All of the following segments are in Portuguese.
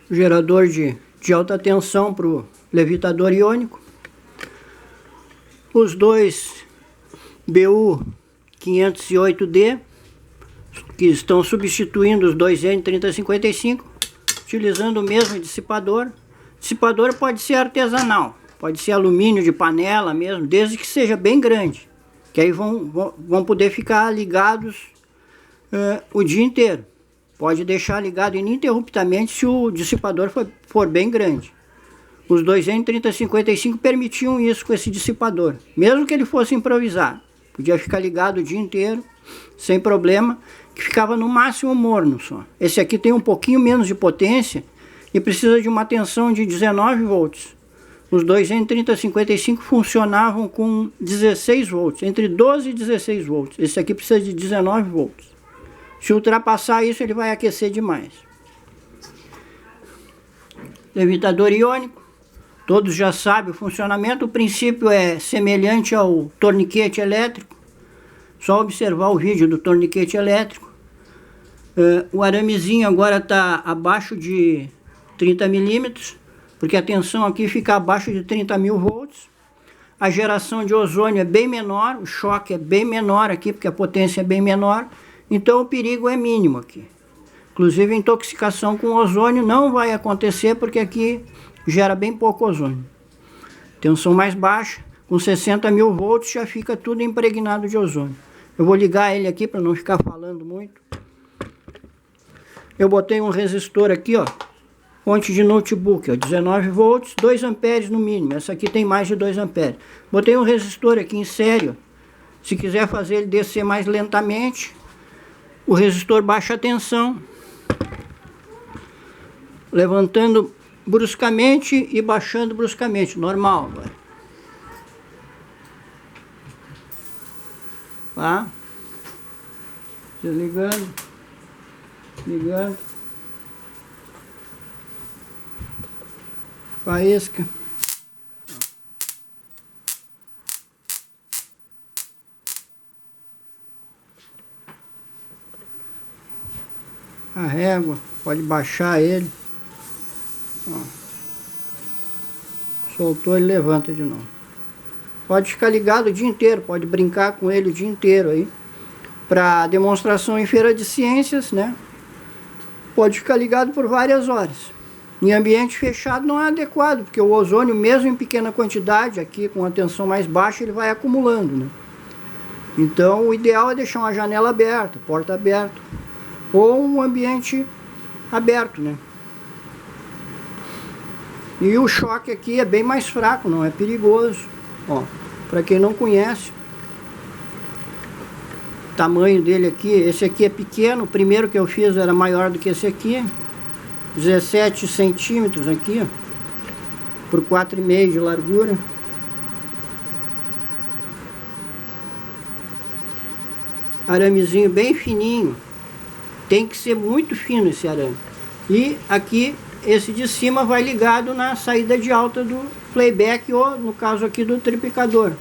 gerador de alta tensão para o levitador iônico. Os dois BU 508D, que estão substituindo os dois N3055, utilizando o mesmo dissipador. Dissipador pode ser artesanal, pode ser alumínio de panela mesmo, desde que seja bem grande, que aí vão poder ficar ligados o dia inteiro. Pode deixar ligado ininterruptamente se o dissipador for bem grande. Os dois N3055 permitiam isso com esse dissipador, mesmo que ele fosse improvisado. Podia ficar ligado o dia inteiro, sem problema, que ficava no máximo morno só. Esse aqui tem um pouquinho menos de potência e precisa de uma tensão de 19 volts. Os dois N3055 funcionavam com 16 volts, entre 12 e 16 volts. Esse aqui precisa de 19 volts. Se ultrapassar isso, ele vai aquecer demais. Levitador iônico, todos já sabem o funcionamento. O princípio é semelhante ao torniquete elétrico. Só observar o vídeo do torniquete elétrico. O aramezinho agora está abaixo de 30 milímetros, porque a tensão aqui fica abaixo de 30.000 volts. A geração de ozônio é bem menor, o choque é bem menor aqui, porque a potência é bem menor. Então o perigo é mínimo aqui. Inclusive a intoxicação com ozônio não vai acontecer, porque aqui gera bem pouco ozônio. Tensão mais baixa, com 60.000 volts já fica tudo impregnado de ozônio. Eu vou ligar ele aqui para não ficar falando muito. Eu botei um resistor aqui, ó, fonte de notebook, ó, 19 volts, 2 amperes no mínimo. Essa aqui tem mais de 2 amperes. Botei um resistor aqui em série, ó. Se quiser fazer ele descer mais lentamente, o resistor baixa a tensão, levantando bruscamente e baixando bruscamente, normal agora. Tá? Desligando, ligando. Faísca. A régua, pode baixar ele. Ó. Soltou, ele levanta de novo. Pode ficar ligado o dia inteiro, pode brincar com ele o dia inteiro aí. Para demonstração em feira de ciências, né? Pode ficar ligado por várias horas. Em ambiente fechado não é adequado, porque o ozônio, mesmo em pequena quantidade, aqui com a tensão mais baixa, ele vai acumulando, né? Então o ideal é deixar uma janela aberta, porta aberta, ou um ambiente aberto, né? E o choque aqui é bem mais fraco, não é perigoso. Ó, para quem não conhece, o tamanho dele aqui, esse aqui é pequeno, o primeiro que eu fiz era maior do que esse aqui, 17 centímetros aqui, ó, por 4,5 de largura. Aramezinho bem fininho. Tem que ser muito fino esse arame. E aqui, esse de cima vai ligado na saída de alta do playback, ou no caso aqui do triplicador.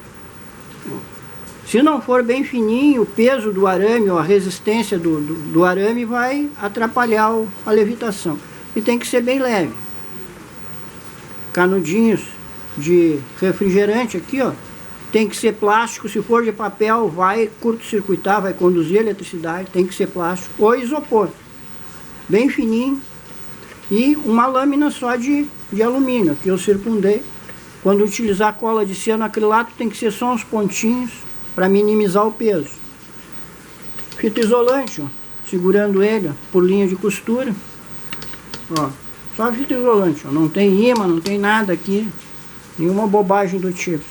Se não for bem fininho, o peso do arame ou a resistência do arame vai atrapalhar a levitação. E tem que ser bem leve. Canudinhos de refrigerante aqui, ó, tem que ser plástico. Se for de papel, vai curto-circuitar, vai conduzir eletricidade, tem que ser plástico. Ou isopor, bem fininho. E uma lâmina só de alumínio, que eu circundei. Quando utilizar cola de cianoacrilato, tem que ser só uns pontinhos, para minimizar o peso. Fita isolante, ó, segurando ele, ó, por linha de costura. Ó, só fita isolante, ó, não tem imã, não tem nada aqui, nenhuma bobagem do tipo.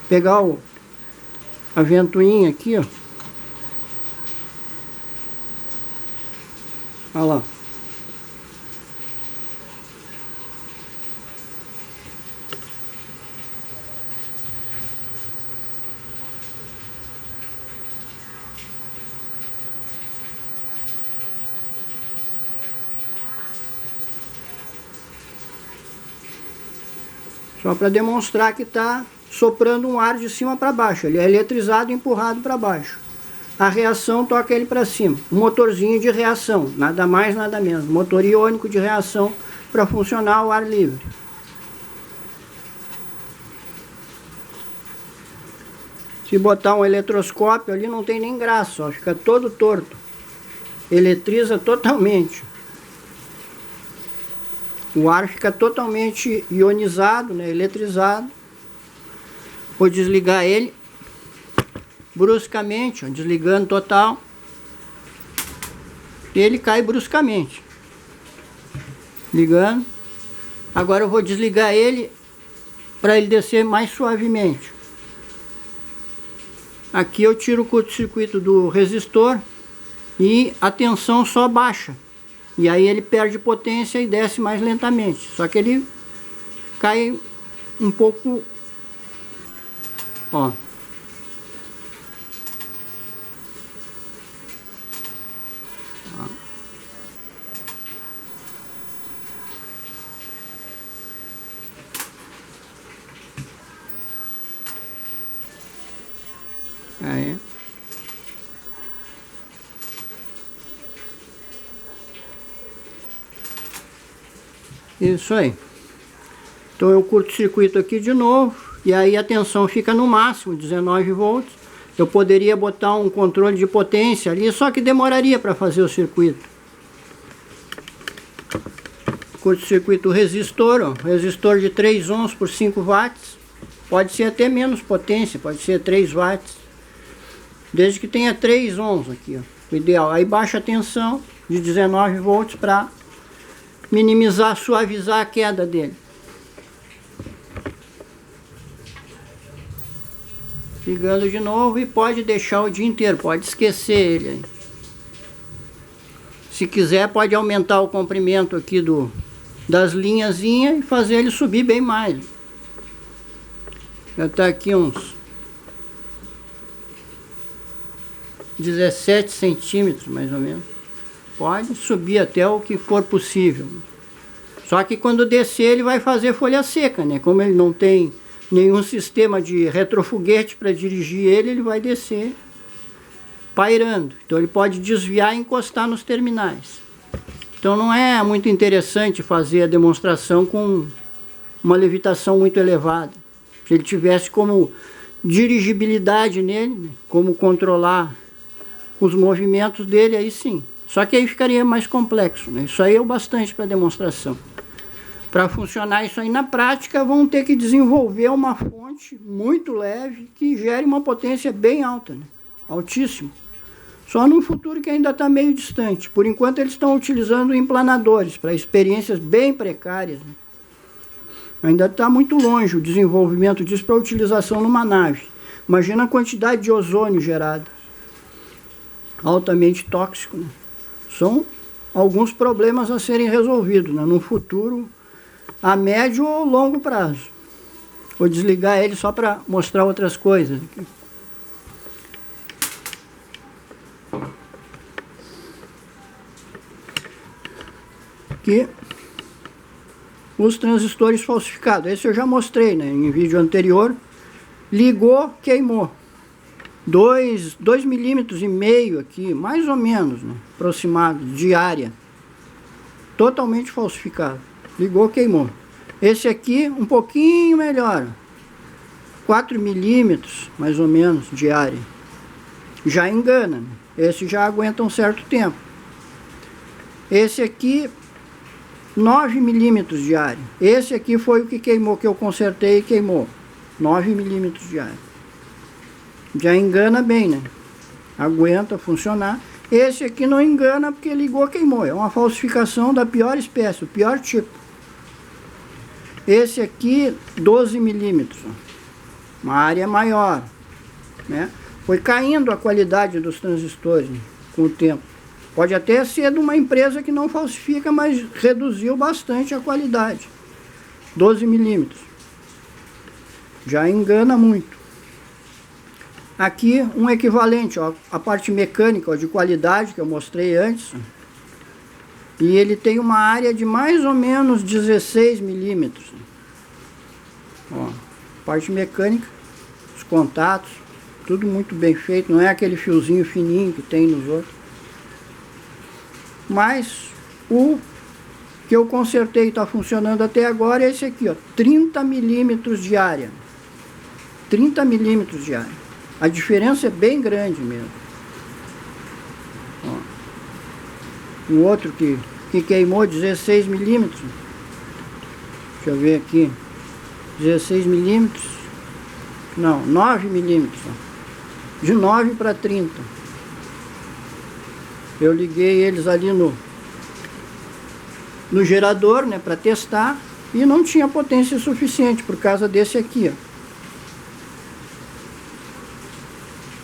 Pegar a ventoinha aqui, ó. Olha lá. Só para demonstrar que está soprando um ar de cima para baixo. Ele é eletrizado e empurrado para baixo. a reação toca ele para cima. Um motorzinho de reação, nada mais, nada menos. Motor iônico de reação para funcionar ao ar livre. Se botar um eletroscópio ali não tem nem graça, ó, fica todo torto. Eletriza totalmente. O ar fica totalmente ionizado, né, eletrizado. Vou desligar ele bruscamente, ó, desligando total. Ele cai bruscamente. Ligando. Agora eu vou desligar ele para ele descer mais suavemente. Aqui eu tiro o curto-circuito do resistor e a tensão só baixa. E aí ele perde potência e desce mais lentamente. Só que ele cai um pouco, ó. Aí. Isso aí. Então eu curto-circuito aqui de novo. E aí a tensão fica no máximo, 19 volts. Eu poderia botar um controle de potência ali, só que demoraria para fazer o circuito. Curto-circuito resistor, ó, resistor de 3 ohms por 5 watts. Pode ser até menos potência, pode ser 3 watts. Desde que tenha 3 ohms aqui, ó, o ideal. Aí baixa a tensão de 19 volts para minimizar, suavizar a queda dele. Ligando de novo e pode deixar o dia inteiro, pode esquecer ele aí. Se quiser pode aumentar o comprimento aqui das linhazinhas e fazer ele subir bem mais. Já está aqui uns 17 centímetros mais ou menos. Pode subir até o que for possível. Só que quando descer ele vai fazer folha seca, né? Como ele não tem nenhum sistema de retrofoguete para dirigir ele, ele vai descer pairando. Então ele pode desviar e encostar nos terminais. Então não é muito interessante fazer a demonstração com uma levitação muito elevada. Se ele tivesse como dirigibilidade nele, né? Como controlar os movimentos dele, aí sim. Só que aí ficaria mais complexo, né? Isso aí é o bastante para demonstração. Para funcionar isso aí na prática, vão ter que desenvolver uma fonte muito leve que gere uma potência bem alta, né? Altíssima. Só num futuro que ainda está meio distante. Por enquanto eles estão utilizando emplanadores para experiências bem precárias, né? Ainda está muito longe o desenvolvimento disso para utilização numa nave. Imagina a quantidade de ozônio gerada. Altamente tóxico, né? São alguns problemas a serem resolvidos, né? No futuro, a médio ou longo prazo. Vou desligar ele só para mostrar outras coisas. Aqui, os transistores falsificados. Esse eu já mostrei, né, em vídeo anterior. Ligou, queimou. 2,5 milímetros aqui, mais ou menos, né, aproximado, de área. Totalmente falsificado. Ligou, queimou. Esse aqui, um pouquinho melhor. 4 milímetros, mais ou menos, de área. Já engana, né? Esse já aguenta um certo tempo. Esse aqui, 9 milímetros de área. Esse aqui foi o que queimou, que eu consertei e queimou. 9 milímetros de área. Já engana bem, né? Aguenta funcionar. Esse aqui não engana porque ligou, queimou. É uma falsificação da pior espécie, o pior tipo. Esse aqui, 12 milímetros. Uma área maior, né? Foi caindo a qualidade dos transistores, né, com o tempo. Pode até ser de uma empresa que não falsifica, mas reduziu bastante a qualidade. 12 milímetros. Já engana muito. Aqui um equivalente, ó, a parte mecânica, ó, de qualidade que eu mostrei antes. E ele tem uma área de mais ou menos 16 milímetros. Ó, parte mecânica, os contatos, tudo muito bem feito, não é aquele fiozinho fininho que tem nos outros. Mas o que eu consertei e está funcionando até agora é esse aqui, ó, 30 milímetros de área. 30 milímetros de área. A diferença é bem grande mesmo. Ó. O outro que queimou 16 milímetros. Deixa eu ver aqui. 16 milímetros. Não, 9 milímetros. Ó. De 9 para 30. Eu liguei eles ali no gerador, né, para testar, e não tinha potência suficiente por causa desse aqui, ó.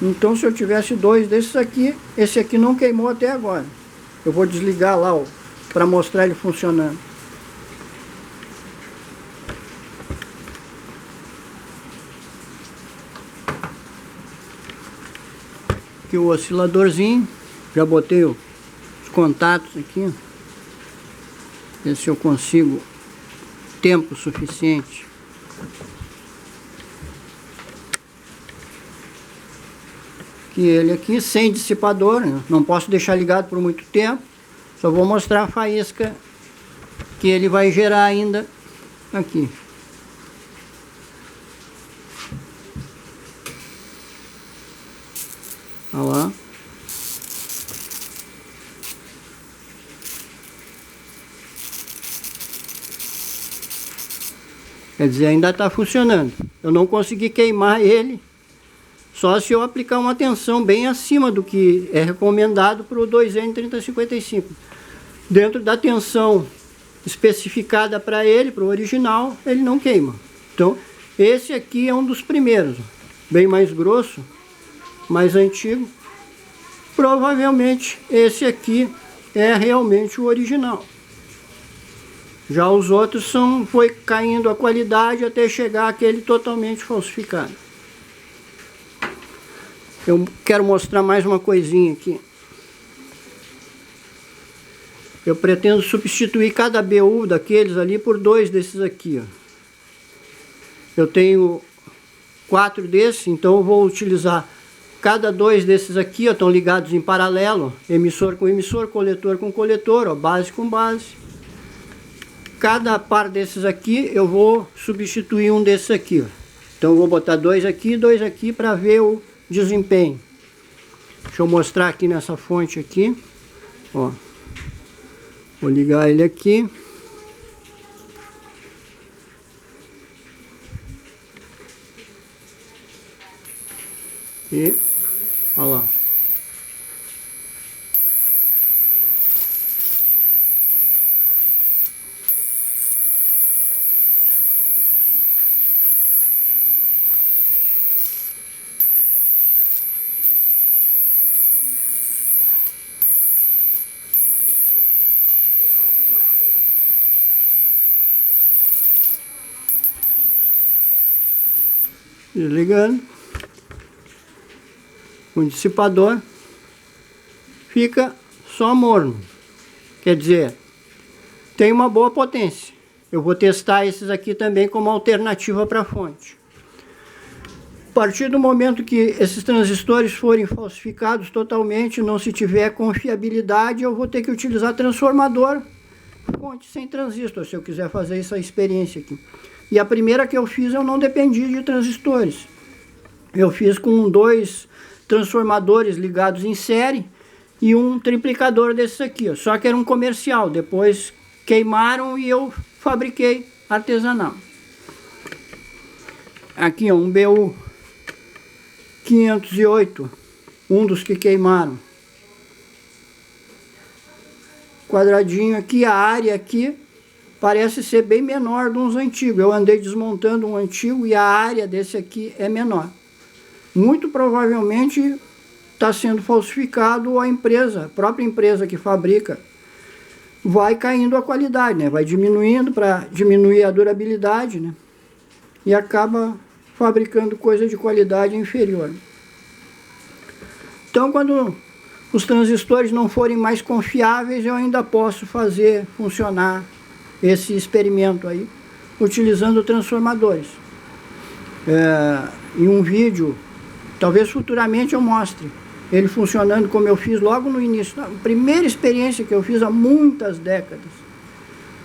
Então, se eu tivesse dois desses aqui, esse aqui não queimou até agora. Eu vou desligar lá, para mostrar ele funcionando. Aqui o osciladorzinho, já botei os contatos aqui, ver se eu consigo tempo suficiente. E ele aqui sem dissipador, né? Não posso deixar ligado por muito tempo, só vou mostrar a faísca que ele vai gerar ainda aqui. Olha lá. Quer dizer, ainda está funcionando. Eu não consegui queimar ele, só se eu aplicar uma tensão bem acima do que é recomendado para o 2N3055. Dentro da tensão especificada para ele, para o original, ele não queima. Então, esse aqui é um dos primeiros, bem mais grosso, mais antigo. Provavelmente esse aqui é realmente o original. Já os outros foi caindo a qualidade até chegar àquele totalmente falsificado. Eu quero mostrar mais uma coisinha aqui. Eu pretendo substituir cada BU daqueles ali por dois desses aqui, ó. Eu tenho 4 desses, então eu vou utilizar cada dois desses aqui, ó, estão ligados em paralelo, emissor com emissor, coletor com coletor, ó, base com base. Cada par desses aqui eu vou substituir um desses aqui, ó. Então eu vou botar dois aqui para ver o desempenho. Deixa eu mostrar aqui nessa fonte aqui, ó. Vou ligar ele aqui. E olha lá. Desligando. O dissipador fica só morno. Quer dizer, tem uma boa potência. Eu vou testar esses aqui também como alternativa para a fonte. A partir do momento que esses transistores forem falsificados totalmente, não se tiver confiabilidade, eu vou ter que utilizar transformador, fonte sem transistor, se eu quiser fazer essa experiência aqui. E a primeira que eu fiz, eu não dependi de transistores. Eu fiz com 2 transformadores ligados em série e um triplicador desses aqui, ó. Só que era um comercial, depois queimaram e eu fabriquei artesanal. Aqui, ó, um BU 508, um dos que queimaram. Quadradinho aqui, a área aqui parece ser bem menor de uns antigos. Eu andei desmontando um antigo e a área desse aqui é menor. Muito provavelmente está sendo falsificado, ou a própria empresa que fabrica, vai caindo a qualidade, né? Vai diminuindo para diminuir a durabilidade, né? E acaba fabricando coisa de qualidade inferior. Então, quando os transistores não forem mais confiáveis, eu ainda posso fazer funcionar esse experimento aí, utilizando transformadores. Em um vídeo Talvez futuramente eu mostre ele funcionando como eu fiz logo no início. A primeira experiência que eu fiz há muitas décadas.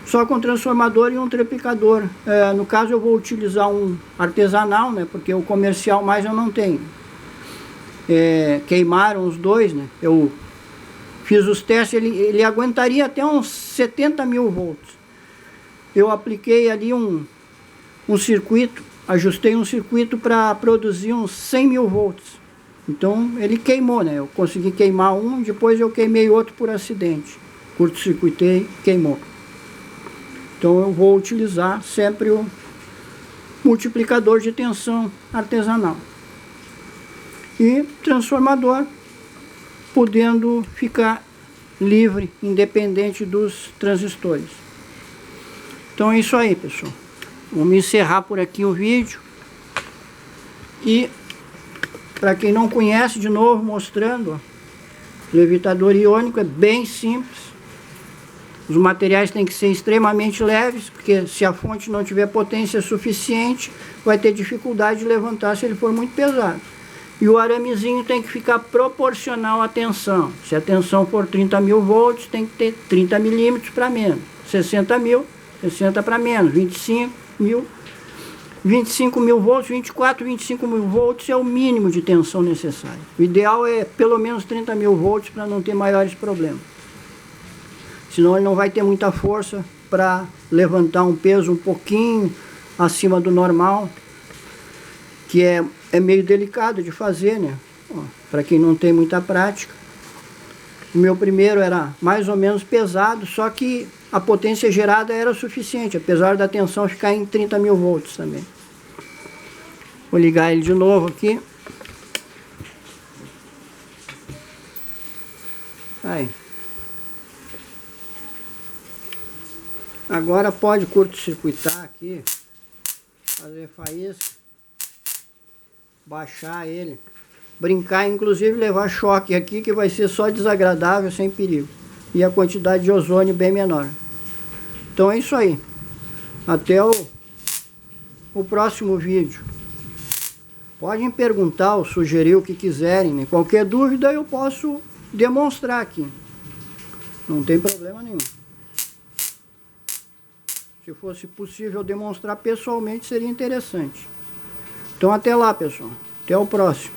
Só com transformador e um triplicador. No caso eu vou utilizar um artesanal, né? Porque o comercial mais eu não tenho. Queimaram os dois, né? Eu fiz os testes, ele aguentaria até uns 70 mil volts. Eu apliquei ali um circuito, ajustei um circuito para produzir uns 100 mil volts. Então ele queimou, né? Eu consegui queimar um, depois eu queimei outro por acidente. Curto-circuitei, queimou. Então eu vou utilizar sempre o multiplicador de tensão artesanal. E transformador, podendo ficar livre, independente dos transistores. Então é isso aí, pessoal. Vamos encerrar por aqui o vídeo. E para quem não conhece, de novo mostrando, ó, levitador iônico é bem simples. Os materiais têm que ser extremamente leves, porque se a fonte não tiver potência suficiente, vai ter dificuldade de levantar se ele for muito pesado. E o aramezinho tem que ficar proporcional à tensão. Se a tensão for 30 mil volts, tem que ter 30 milímetros para menos. 60 mil, 60 para menos. 25 mil, 25 mil volts, 24, 25 mil volts é o mínimo de tensão necessário. O ideal é pelo menos 30 mil volts para não ter maiores problemas. Senão ele não vai ter muita força para levantar um peso um pouquinho acima do normal, que é meio delicado de fazer, né? Para quem não tem muita prática. O meu primeiro era mais ou menos pesado, só que a potência gerada era suficiente, apesar da tensão ficar em 30 mil volts também. Vou ligar ele de novo aqui. Aí. Agora pode curto-circuitar aqui, fazer faísca, baixar ele, brincar, inclusive levar choque aqui, que vai ser só desagradável, sem perigo. E a quantidade de ozônio bem menor. Então é isso aí. Até o próximo vídeo. Podem perguntar ou sugerir o que quiserem, né? Qualquer dúvida eu posso demonstrar aqui. Não tem problema nenhum. Se fosse possível demonstrar pessoalmente, seria interessante. Então até lá, pessoal. Até o próximo.